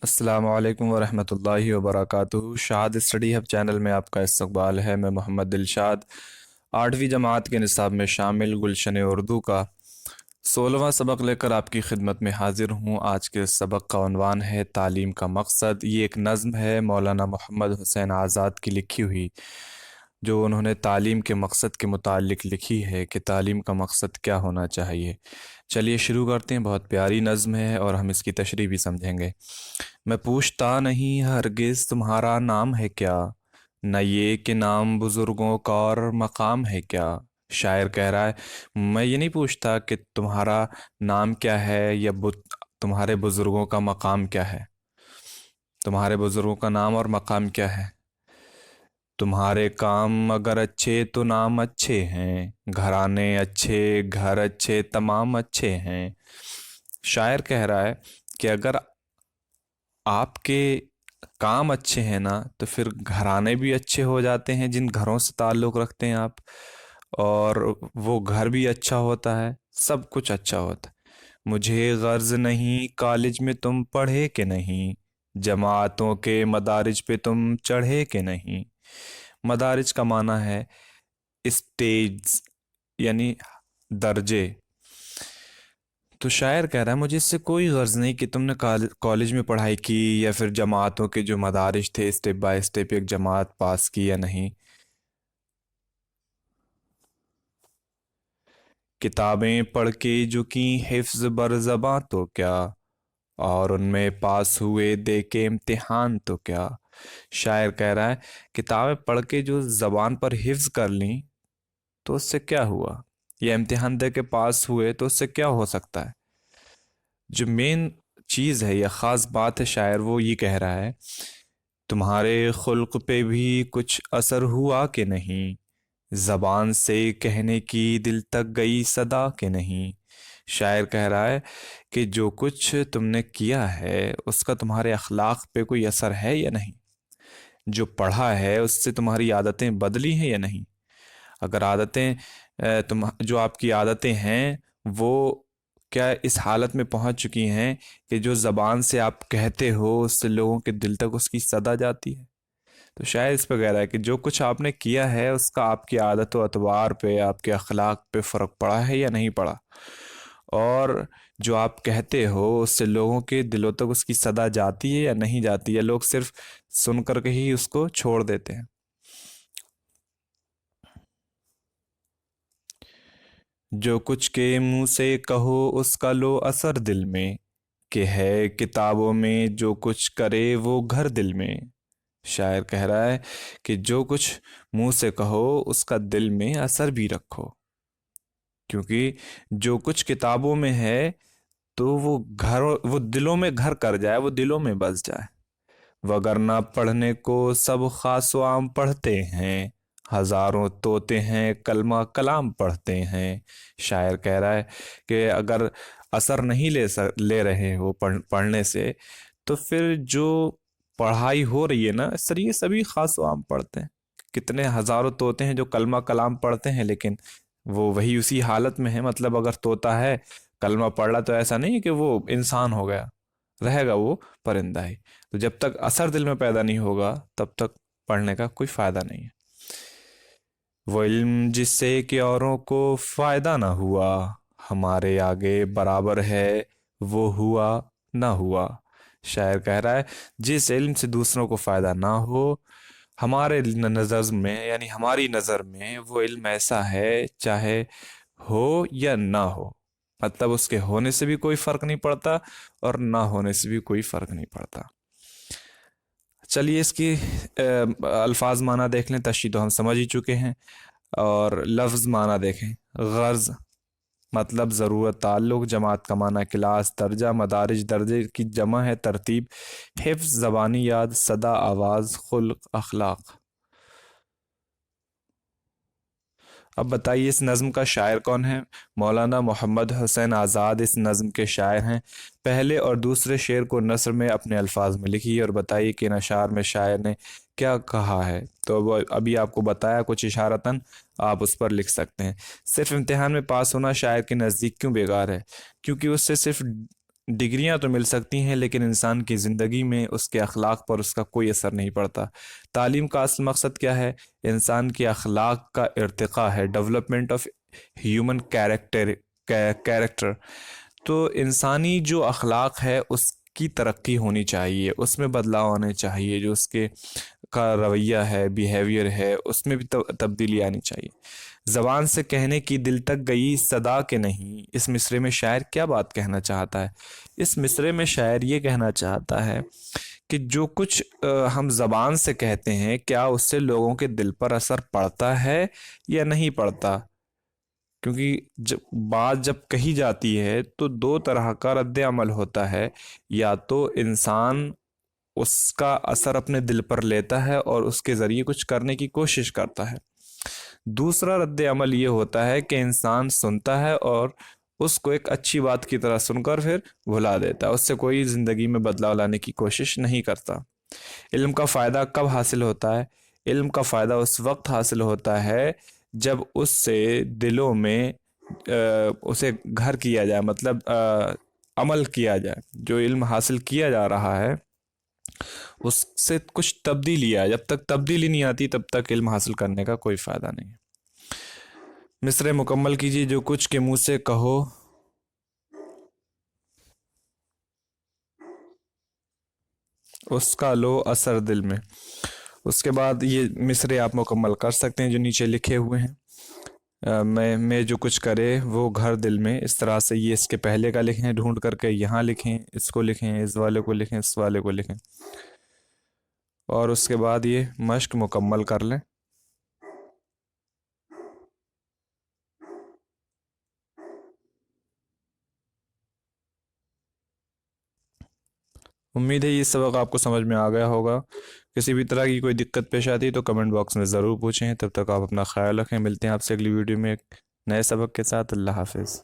السلام علیکم ورحمۃ اللہ وبرکاتہ۔ شاد اسٹڈی ہب چینل میں آپ کا استقبال ہے۔ میں محمد دلشاد 8ویں جماعت کے نصاب میں شامل گلشن اردو کا 16واں سبق لے کر آپ کی خدمت میں حاضر ہوں۔ آج کے سبق کا عنوان ہے تعلیم کا مقصد۔ یہ ایک نظم ہے مولانا محمد حسین آزاد کی لکھی ہوئی، جو انہوں نے تعلیم کے مقصد کے متعلق لکھی ہے کہ تعلیم کا مقصد کیا ہونا چاہیے۔ چلیے شروع کرتے ہیں۔ بہت پیاری نظم ہے اور ہم اس کی تشریح بھی سمجھیں گے۔ میں پوچھتا نہیں ہرگز تمہارا نام ہے کیا، نہ یہ کہ نام بزرگوں کا اور مقام ہے کیا۔ شاعر کہہ رہا ہے میں یہ نہیں پوچھتا کہ تمہارا نام کیا ہے یا تمہارے بزرگوں کا مقام کیا ہے۔ تمہارے بزرگوں کا نام اور مقام کیا ہے؟ تمہارے کام اگر اچھے تو نام اچھے ہیں، گھرانے اچھے گھر اچھے تمام اچھے ہیں۔ شاعر کہہ رہا ہے کہ اگر آپ کے کام اچھے ہیں نا تو پھر گھرانے بھی اچھے ہو جاتے ہیں جن گھروں سے تعلق رکھتے ہیں آپ، اور وہ گھر بھی اچھا ہوتا ہے، سب کچھ اچھا ہوتا ہے۔ مجھے غرض نہیں کالج میں تم پڑھے کہ نہیں، جماعتوں کے مدارج پہ تم چڑھے کہ نہیں۔ مدارج کا معنی ہے اسٹیج، یعنی درجے۔ تو شاعر کہہ رہا ہے مجھے اس سے کوئی غرض نہیں کہ تم نے کالج میں پڑھائی کی یا پھر جماعتوں کے جو مدارج تھے اسٹیپ بائی اسٹیپ ایک جماعت پاس کی یا نہیں۔ کتابیں پڑھ کے جو کی حفظ بر زباں تو کیا، اور ان میں پاس ہوئے دے کے امتحان تو کیا۔ شاعر کہہ رہا ہے کتابیں پڑھ کے جو زبان پر حفظ کر لیں تو اس سے کیا ہوا، یا امتحان دے کے پاس ہوئے تو اس سے کیا ہو سکتا ہے۔ جو مین چیز ہے یا خاص بات ہے شاعر وہ یہ کہہ رہا ہے تمہارے خلق پہ بھی کچھ اثر ہوا کہ نہیں، زبان سے کہنے کی دل تک گئی صدا کہ نہیں۔ شاعر کہہ رہا ہے کہ جو کچھ تم نے کیا ہے اس کا تمہارے اخلاق پہ کوئی اثر ہے یا نہیں، جو پڑھا ہے اس سے تمہاری عادتیں بدلی ہیں یا نہیں۔ اگر عادتیں جو آپ کی عادتیں ہیں وہ کیا اس حالت میں پہنچ چکی ہیں کہ جو زبان سے آپ کہتے ہو اس سے لوگوں کے دل تک اس کی صدا جاتی ہے۔ تو شاید اس پہ کہہ رہا ہے کہ جو کچھ آپ نے کیا ہے اس کا آپ کی عادت و اطوار پہ، آپ کے اخلاق پہ فرق پڑا ہے یا نہیں پڑا، اور جو آپ کہتے ہو اس سے لوگوں کے دلوں تک اس کی صدا جاتی ہے یا نہیں جاتی ہے، لوگ صرف سن کر کے ہی اس کو چھوڑ دیتے ہیں۔ جو کچھ کے منہ سے کہو اس کا لو اثر دل میں، کہ ہے کتابوں میں جو کچھ کرے وہ گھر دل میں۔ شاعر کہہ رہا ہے کہ جو کچھ منہ سے کہو اس کا دل میں اثر بھی رکھو، کیونکہ جو کچھ کتابوں میں ہے تو وہ دلوں میں گھر کر جائے، وہ دلوں میں بس جائے۔ وگرنہ پڑھنے کو سب خاص و عام پڑھتے ہیں، ہزاروں طوطے ہیں کلمہ کلام پڑھتے ہیں۔ شاعر کہہ رہا ہے کہ اگر اثر نہیں لے رہے ہو پڑھنے سے تو پھر جو پڑھائی ہو رہی ہے نا سر یہ سبھی خاص و عام پڑھتے ہیں۔ کتنے ہزاروں طوطے ہیں جو کلمہ کلام پڑھتے ہیں لیکن وہ وہی اسی حالت میں ہے۔ مطلب اگر طوطا ہے کلمہ پڑھ رہا تو ایسا نہیں کہ وہ انسان ہو گیا، رہے گا وہ پرندہ ہی۔ تو جب تک اثر دل میں پیدا نہیں ہوگا تب تک پڑھنے کا کوئی فائدہ نہیں ہے۔ وہ علم جس سے کہ اوروں کو فائدہ نہ ہوا، ہمارے آگے برابر ہے وہ ہوا نہ ہوا۔ شاعر کہہ رہا ہے جس علم سے دوسروں کو فائدہ نہ ہو، ہمارے نظر میں یعنی ہماری نظر میں وہ علم ایسا ہے چاہے ہو یا نہ ہو، مطلب اس کے ہونے سے بھی کوئی فرق نہیں پڑتا اور نہ ہونے سے بھی کوئی فرق نہیں پڑتا۔ چلیے اس کی الفاظ معنی دیکھ لیں، تشریح تو ہم سمجھ ہی چکے ہیں، اور لفظ معنی دیکھیں۔ غرض مطلب ضرورت، تعلق، جماعت کا معنی کلاس، درجہ مدارج، درجے کی جمع ہے ترتیب، حفظ زبانی یاد، صدا آواز، خلق اخلاق۔ اب بتائیے اس نظم کا شاعر کون ہے؟ مولانا محمد حسین آزاد اس نظم کے شاعر ہیں۔ پہلے اور دوسرے شعر کو نثر میں اپنے الفاظ میں لکھیے اور بتائیے کہ ان اشعار میں شاعر نے کیا کہا ہے۔ تو وہ ابھی آپ کو بتایا کچھ اشارتاً، آپ اس پر لکھ سکتے ہیں۔ صرف امتحان میں پاس ہونا شاعر کے نزدیک کیوں بیکار ہے؟ کیونکہ اس سے صرف ڈگریاں تو مل سکتی ہیں لیکن انسان کی زندگی میں اس کے اخلاق پر اس کا کوئی اثر نہیں پڑتا۔ تعلیم کا اصل مقصد کیا ہے؟ انسان کے اخلاق کا ارتقاء ہے، ڈیولپمنٹ آف ہیومن کیریکٹر۔ تو انسانی جو اخلاق ہے اس کی ترقی ہونی چاہیے، اس میں بدلاؤ آنے چاہیے، جو اس کے کا رویہ ہے، بیہیویئر ہے، اس میں بھی تبدیلی آنی چاہیے۔ زبان سے کہنے کی دل تک گئی صدا کے نہیں، اس مصرے میں شاعر کیا بات کہنا چاہتا ہے؟ اس مصرے میں شاعر یہ کہنا چاہتا ہے کہ جو کچھ ہم زبان سے کہتے ہیں، کیا اس سے لوگوں کے دل پر اثر پڑتا ہے یا نہیں پڑتا؟ کیونکہ جب کہی جاتی ہے تو دو طرح کا رد عمل ہوتا ہے، یا تو انسان اس کا اثر اپنے دل پر لیتا ہے اور اس کے ذریعے کچھ کرنے کی کوشش کرتا ہے، دوسرا رد عمل یہ ہوتا ہے کہ انسان سنتا ہے اور اس کو ایک اچھی بات کی طرح سن کر پھر بھلا دیتا ہے، اس سے کوئی زندگی میں بدلاؤ لانے کی کوشش نہیں کرتا۔ علم کا فائدہ کب حاصل ہوتا ہے؟ علم کا فائدہ اس وقت حاصل ہوتا ہے جب اس سے دلوں میں اسے گھر کیا جائے، مطلب عمل کیا جائے۔ جو علم حاصل کیا جا رہا ہے اس سے کچھ تبدیلی آئے، جب تک تبدیلی نہیں آتی تب تک علم حاصل کرنے کا کوئی فائدہ نہیں ہے۔ مصرع مکمل کیجیے۔ جو کچھ کے منہ سے کہو اس کا لو اثر دل میں۔ اس کے بعد یہ مصرے آپ مکمل کر سکتے ہیں جو نیچے لکھے ہوئے ہیں۔ میں جو کچھ کرے وہ گھر دل میں، اس طرح سے یہ اس کے پہلے کا لکھیں، ڈھونڈ کر کے یہاں لکھیں، اس کو لکھیں، اس والے کو لکھیں، اس والے کو لکھیں، اور اس کے بعد یہ مشق مکمل کر لیں۔ امید ہے یہ سبق آپ کو سمجھ میں آ گیا ہوگا۔ کسی بھی طرح کی کوئی دقت پیش آتی ہے تو کمنٹ باکس میں ضرور پوچھیں۔ تب تک آپ اپنا خیال رکھیں، ملتے ہیں آپ سے اگلی ویڈیو میں ایک نئے سبق کے ساتھ۔ اللہ حافظ۔